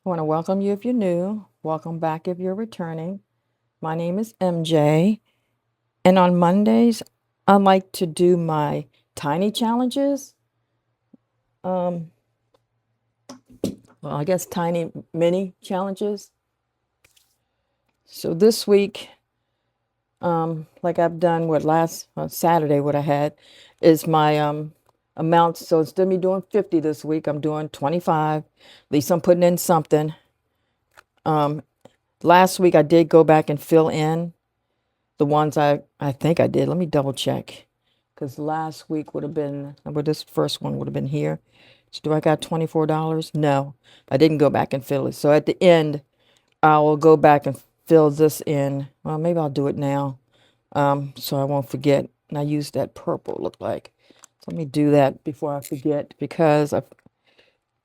I want to welcome you if you're new. Welcome back if you're returning. My name is MJ, and on Mondays, I like to do my tiny challenges. Um, well, I guess tiny mini challenges. So this week, like I've done what last Saturday, what I had is my amounts. So instead of me doing 50 this week, I'm doing 25. At least I'm putting in something. Um, Last week I did go back and fill in the ones I think I did. Let me double check. Because last week would have been, well, this first one would have been here. So do I got $24? No, I didn't go back and fill it. So at the end, I will go back and fill this in. Well, maybe I'll do it now, so I won't forget. And I used that purple, look like. So let me do that before I forget because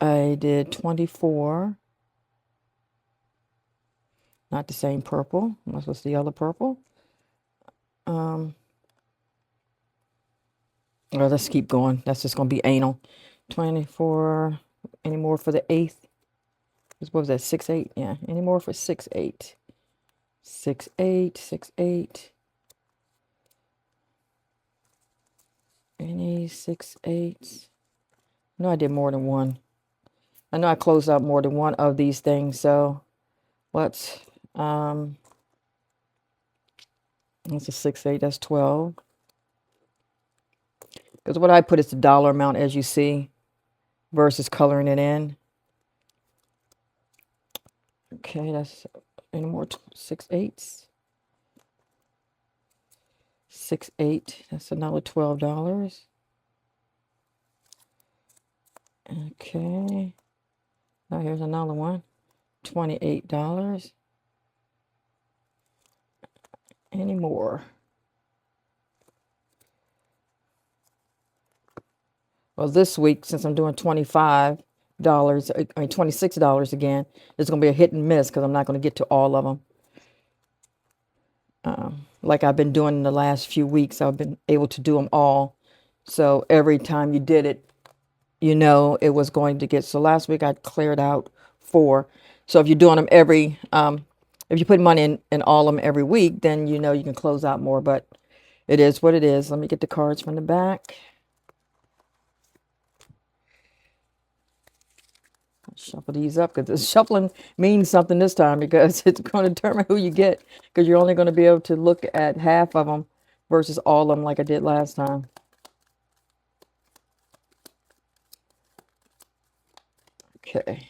I did 24, not the same purple. Unless it's the other purple. Um, well, let's keep going. That's just going to be anal. 24. Any more for the 8th? What was that? 6-8? Yeah. Any more for 6-8? 6-8, 6-8. Any 6-8s? No, I did more than one. I know I closed out more than one of these things. So let's, that's a 6-8. That's 12. Because what I put is the dollar amount, as you see, versus coloring it in. Okay, that's any more 6-8s? 6-8. That's another $12. Okay. Now here's another one. $28. Any more? Well, this week, since I'm doing $25, I mean $26 again, it's going to be a hit and miss because I'm not going to get to all of them. Like I've been doing in the last few weeks, I've been able to do them all. So every time you did it, you know it was going to get. So last week I cleared out 4. So if you're doing them if you put money in all of them every week, then you know you can close out more. But it is what it is. Let me get the cards from the back. Shuffle these up because the shuffling means something this time because it's going to determine who you get because you're only going to be able to look at half of them versus all of them like I did last time. Okay.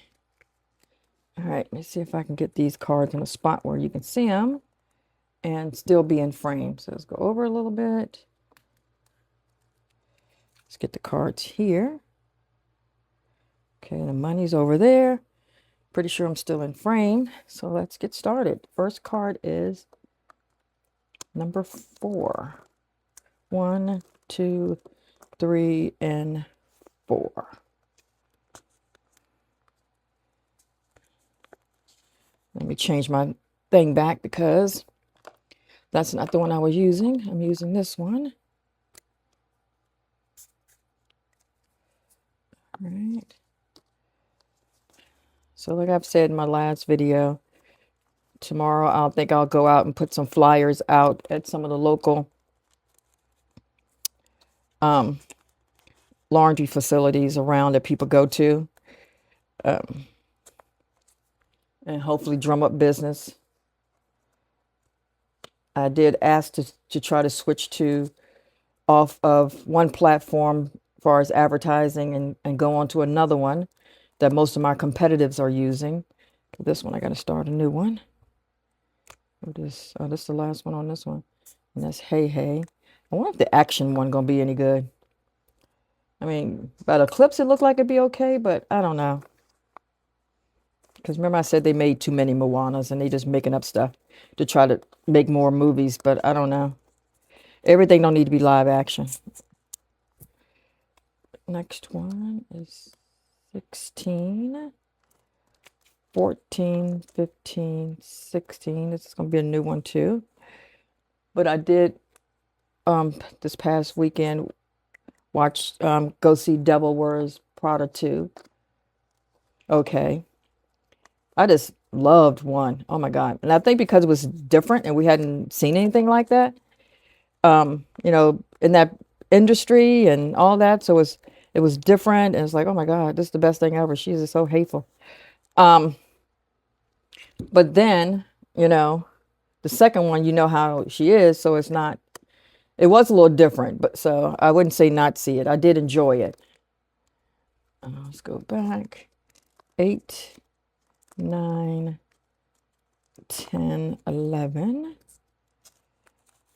All right. Let's see if I can get these cards in a spot where you can see them and still be in frame. So let's go over a little bit. Let's get the cards here. Okay. The money's over there. Pretty sure I'm still in frame. So let's get started. First card is number 4. 1, 2, 3, and 4. Let me change my thing back because that's not the one I was using. I'm using this one. All right. So like I've said in my last video, tomorrow I'll go out and put some flyers out at some of the local laundry facilities around that people go to, and hopefully drum up business. I did ask to try to switch to off of one platform as far as advertising and go on to another one that most of my competitors are using. This one, I got to start a new one. This is the last one on this one. And that's Hey Hey. I wonder if the action one going to be any good. I mean, by the clips, it looked like it'd be okay, but I don't know. Because remember I said they made too many Moanas and they just making up stuff to try to make more movies, but I don't know. Everything don't need to be live action. Next one is 16, 14, 15, 16. This is going to be a new one too. But I did this past weekend watch go see Devil Wears Prada 2. Okay. I just loved one. Oh my God. And I think because it was different and we hadn't seen anything like that, in that industry and all that. So it was different. And it's like, oh my God, this is the best thing ever. She's just so hateful. Um, but then, you know, the second one, you know how she is. So it was a little different, but so I wouldn't say not see it. I did enjoy it. Let's go back. 8, 9, 10, 11.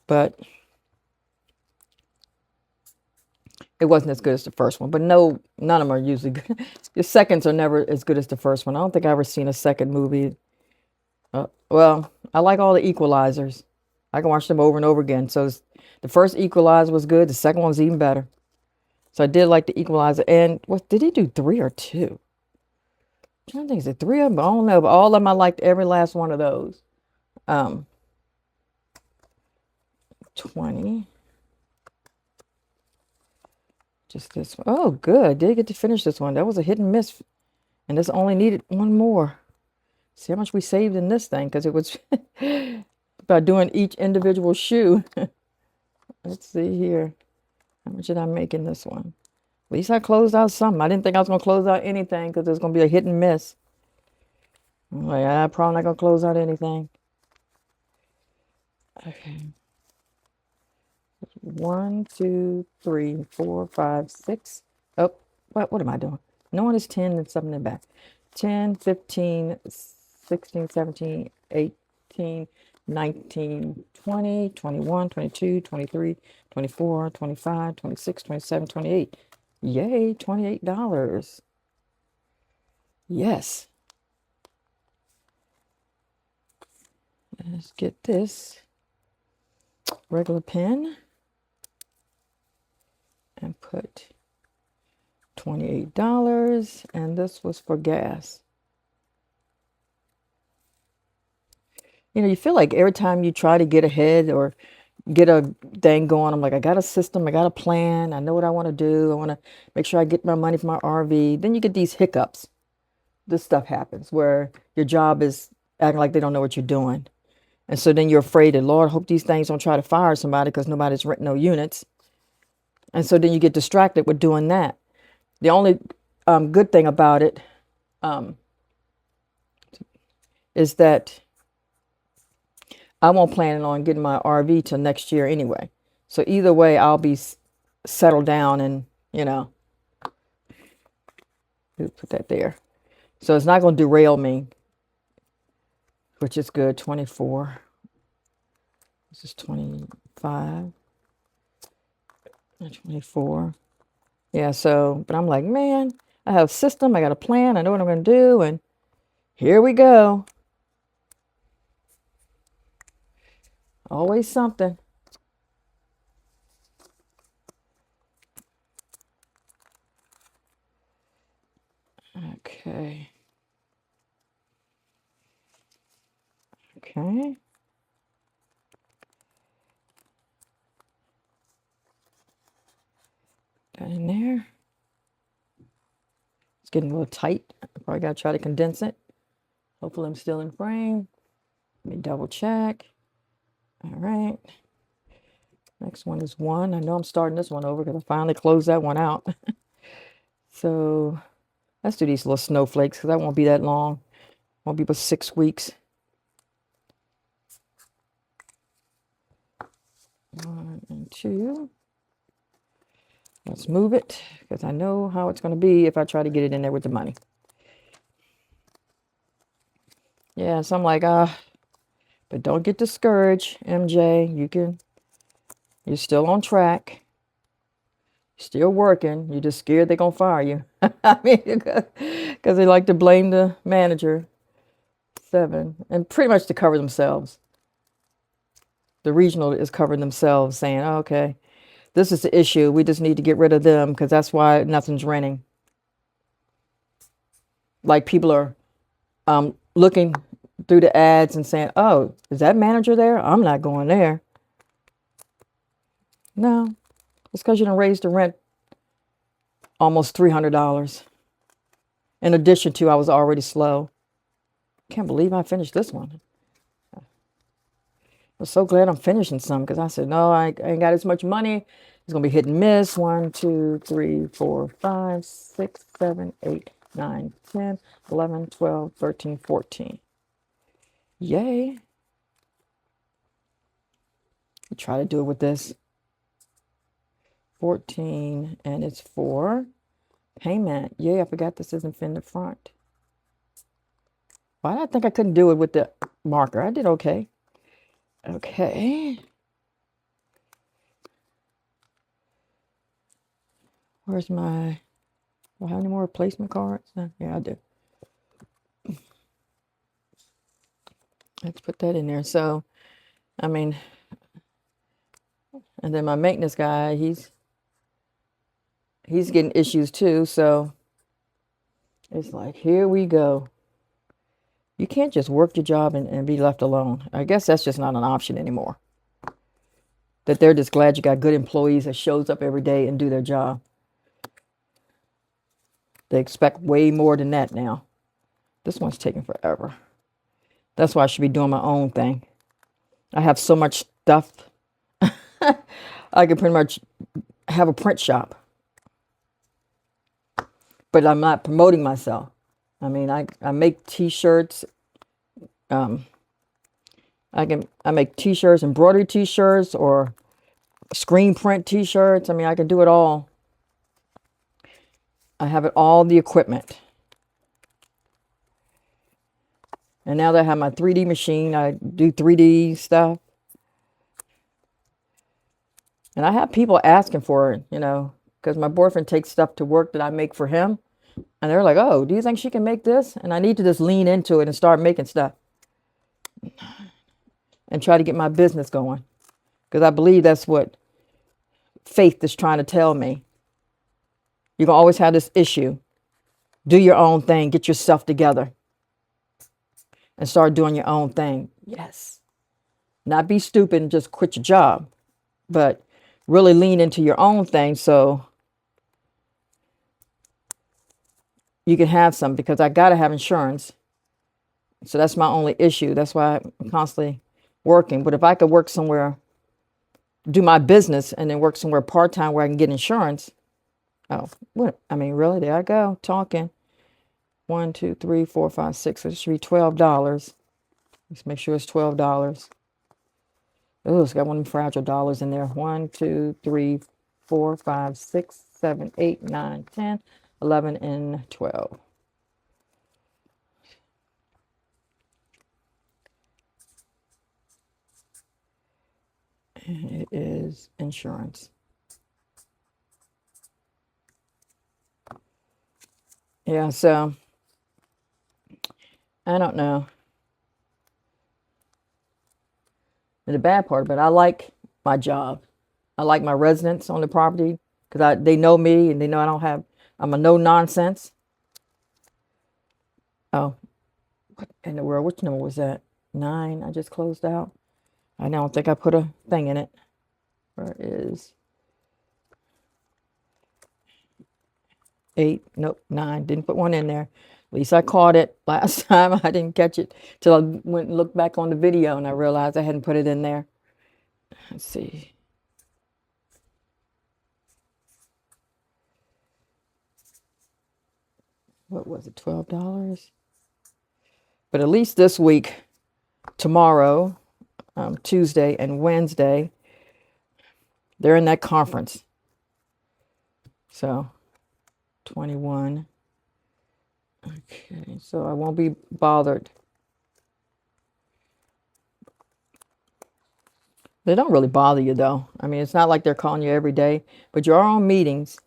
But it wasn't as good as the first one. But no, none of them are usually good. The seconds are never as good as the first one. I don't think I've ever seen a second movie. Well, I like all the equalizers. I can watch them over and over again. So the first Equalizer was good. The second one was even better. So I did like the Equalizer. And what did he do? 3 or 2? I'm trying to think, is it 3 of them? I don't know, but all of them I liked every last one of those. 20. Just this one. Oh, good. I did get to finish this one. That was a hit and miss. And this only needed one more. See how much we saved in this thing because it was by doing each individual shoe. Let's see here. How much did I make in this one? At least I closed out something. I didn't think I was going to close out anything because there's going to be a hit and miss. I'm like, I'm probably not going to close out anything. Okay. 1, 2, 3, 4, 5, 6. Oh, what am I doing? No one is 10 and something in the back. 10, 15, 16, 17, 18, 19, 20, 21, 22, 23, 24, 25, 26, 27, 28. Yay, $28. Yes. Let's get this regular pen and put $28, and this was for gas. You feel like every time you try to get ahead or get a thing going, I'm like, I got a system, I got a plan, I know what I want to do, I want to make sure I get my money for my RV. Then you get these hiccups. This stuff happens where your job is acting like they don't know what you're doing. And so then you're afraid that, Lord, hope these things don't try to fire somebody because nobody's renting no units. And so then you get distracted with doing that. The only good thing about it is that I won't plan on getting my RV till next year anyway. So either way, I'll be settled down and, put that there. So it's not going to derail me, which is good. 24. This is 25. 24. Yeah, so, but I'm like, man, I have a system. I got a plan. I know what I'm going to do. And here we go. Always something. Okay. Okay. That in there. It's getting a little tight. I probably got to try to condense it. Hopefully I'm still in frame. Let me double check. All right. Next one is 1. I know I'm starting this one over because I finally closed that one out. So let's do these little snowflakes because that won't be that long. Won't be but 6 weeks. 1 and 2. Let's move it because I know how it's going to be if I try to get it in there with the money. Yeah, so I'm like, but don't get discouraged, MJ. You're still on track. Still working. You're just scared they're going to fire you. I mean, because they like to blame the manager. 7. And pretty much to cover themselves. The regional is covering themselves, saying, oh, okay, this is the issue. We just need to get rid of them because that's why nothing's renting. Like people are looking through the ads and saying, oh, is that manager there? I'm not going there. No, it's because you done raised the rent almost $300. In addition to, I was already slow. Can't believe I finished this one. I'm so glad I'm finishing some because I said, no, I ain't got as much money. It's going to be hit and miss. 1, 2, 3, 4, 5, 6, 7, 8, 9, 10, 11, 12, 13, 14. Yay. Try to do it with this. 14, and it's for payment. Yay, I forgot this isn't in the front. Why did I think I couldn't do it with the marker? I did okay. Okay. Where's my... Do I have any more replacement cards? Yeah, I do. Let's put that in there. So, I mean, and then my maintenance guy, he's getting issues too. So it's like, here we go. You can't just work your job and be left alone. I guess that's just not an option anymore. That they're just glad you got good employees that shows up every day and do their job. They expect way more than that now. This one's taking forever. That's why I should be doing my own thing. I have so much stuff. I could pretty much have a print shop. But I'm not promoting myself. I mean, I make t-shirts. I make t-shirts, embroidery t-shirts, or screen print t-shirts. I mean, I can do it all. I have all the equipment. And now that I have my 3D machine, I do 3D stuff. And I have people asking for it, you know, because my boyfriend takes stuff to work that I make for him. And they're like, oh, do you think she can make this? And I need to just lean into it and start making stuff. And try to get my business going. Because I believe that's what faith is trying to tell me. You're going to always have this issue. Do your own thing. Get yourself together. And start doing your own thing. Yes. Not be stupid and just quit your job. But really lean into your own thing so you can have some. Because I got to have insurance. So that's my only issue. That's why I'm constantly working. But if I could work somewhere, do my business, and then work somewhere part-time where I can get insurance. Oh, what? I mean, really? There I go, talking. 1, 2, 3, 4, 5, 6. So it should be $12. Let's make sure it's $12. Oh, it's got one of them fragile dollars in there. 1, 2, 3, 4, 5, 6, 7, 8, 9, 10, 11, and 12. And it is insurance. Yeah, so I don't know. And the bad part, but I like my job. I like my residents on the property because they know me and they know I'm a no nonsense. Oh, what in the world? Which number was that? 9. I just closed out. I don't think I put a thing in it. Where is 8? Nope, 9. Didn't put one in there. At least I caught it last time. I didn't catch it till I went and looked back on the video and I realized I hadn't put it in there. Let's see. What was it? $12? But at least this week, tomorrow, Tuesday and Wednesday, they're in that conference. So 21. Okay, so I won't be bothered. They don't really bother you though. I mean, it's not like they're calling you every day, but you're on meetings.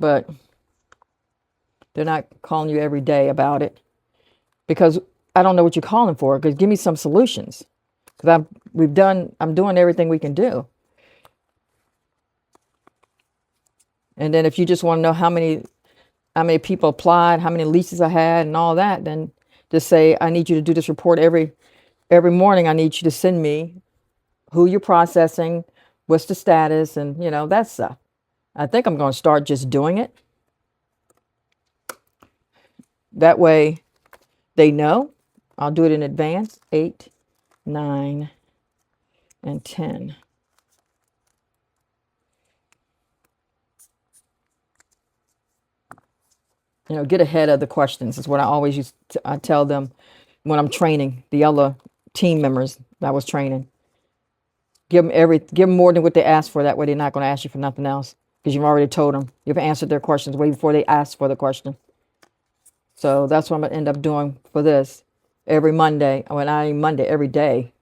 But they're not calling you every day about it because I don't know what you're calling for. Because give me some solutions. Because I'm doing everything we can do. And then if you just want to know how many people applied, how many leases I had, and all that, then just say I need you to do this report every morning. I need you to send me who you're processing, what's the status, and that stuff. I think I'm going to start just doing it. That way, they know. I'll do it in advance. 8, 9, and 10. You know, get ahead of the questions is what I always used to, I tell them when I'm training the other team members that I was training. Give them more than what they asked for. That way they're not going to ask you for nothing else because you've already told them. You've answered their questions way before they asked for the question. So that's what I'm going to end up doing for this every Monday. When I Monday, every day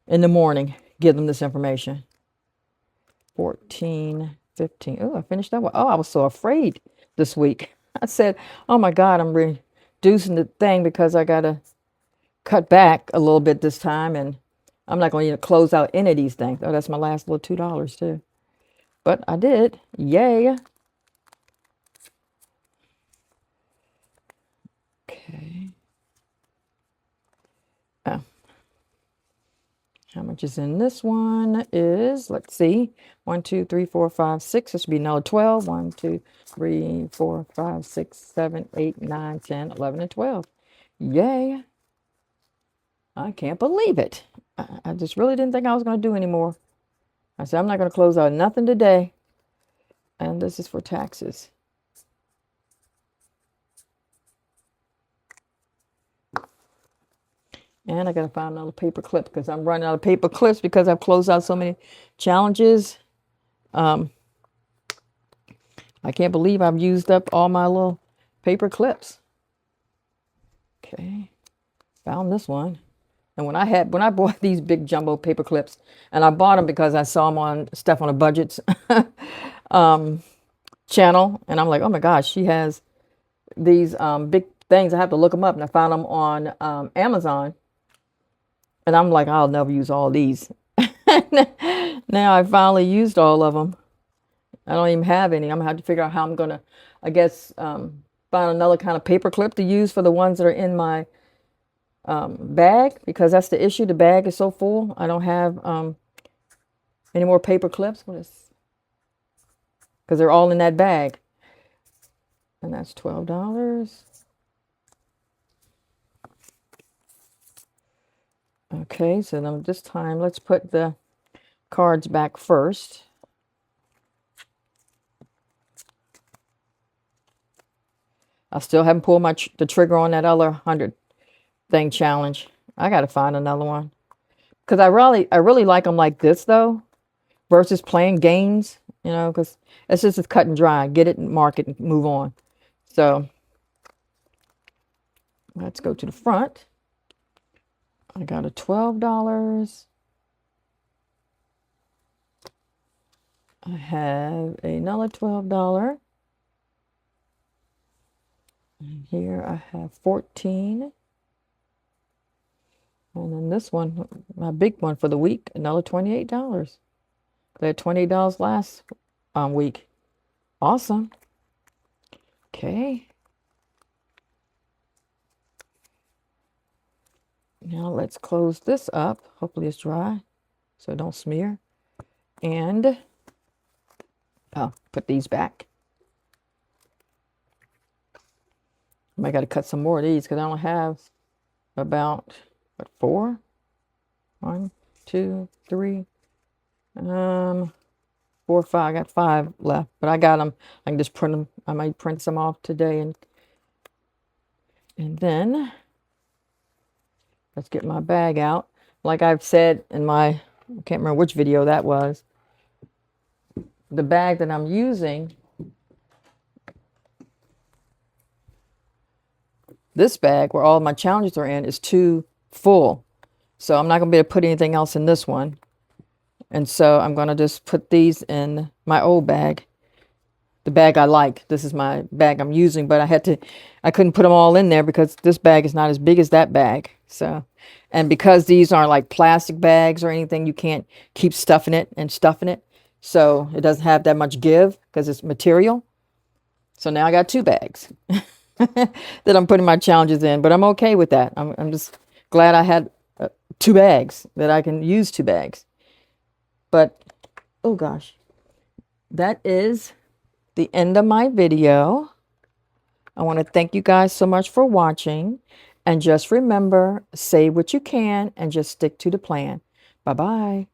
in the morning, give them this information. 14, 15. Oh, I finished that one. Oh, I was so afraid this week. I said, oh my God, I'm reducing the thing because I got to cut back a little bit this time. And I'm not going to close out any of these things. Oh, that's my last little $2 too. But I did. Yay. Okay. Oh. How much is in this one is, let's see, 1, 2, 3, 4, 5, 6. This should be another 12. 1, 2, 3, 4, 5, 6, 7, 8, 9, 10, 11, and 12. Yay. I can't believe it. I just really didn't think I was going to do anymore. I said, I'm not going to close out nothing today. And this is for taxes. And I got to find another paper clip because I'm running out of paper clips because I've closed out so many challenges. I can't believe I've used up all my little paper clips. Okay, found this one. And when I bought these big jumbo paper clips, and I bought them because I saw them on Steph on a Budget's channel, and I'm like, oh my gosh, she has these big things. I have to look them up, and I found them on Amazon. And I'm like, I'll never use all these. Now I finally used all of them. I don't even have any. I'm gonna have to figure out how I'm gonna, I guess, find another kind of paper clip to use for the ones that are in my bag, because that's the issue. The bag is so full. I don't have any more paper clips. What is? Because they're all in that bag. And that's $12. Okay, so then this time let's put the cards back first. I still haven't pulled the trigger on that other 100 thing challenge. I got to find another one because I really like them like this though, versus playing games. You know, because it's just cut and dry. Get it and mark it and move on. So let's go to the front. I got a $12. I have another $12. And here I have 14. And then this one, my big one for the week, another $28. I had $28 last week. Awesome. Okay. Now let's close this up. Hopefully it's dry so it don't smear. And I'll put these back. I might got to cut some more of these because I only have about, what, 4? 1, 2, 3, 4, 5. I got 5 left, but I got them. I can just print them. I might print some off today, and then let's get my bag out. Like I've said in my, I can't remember which video that was. The bag that I'm using, this bag where all my challenges are in, is too full. So I'm not going to be able to put anything else in this one. And so I'm going to just put these in my old bag. The bag I like. This is my bag I'm using, but I couldn't put them all in there because this bag is not as big as that bag. So, and because these aren't like plastic bags or anything, you can't keep stuffing it and stuffing it. So it doesn't have that much give because it's material. So now I got 2 bags that I'm putting my challenges in, but I'm okay with that. I'm just glad I had 2 bags, that I can use 2 bags. But, oh gosh, that is the end of my video. I want to thank you guys so much for watching. And just remember, say what you can and just stick to the plan. Bye bye.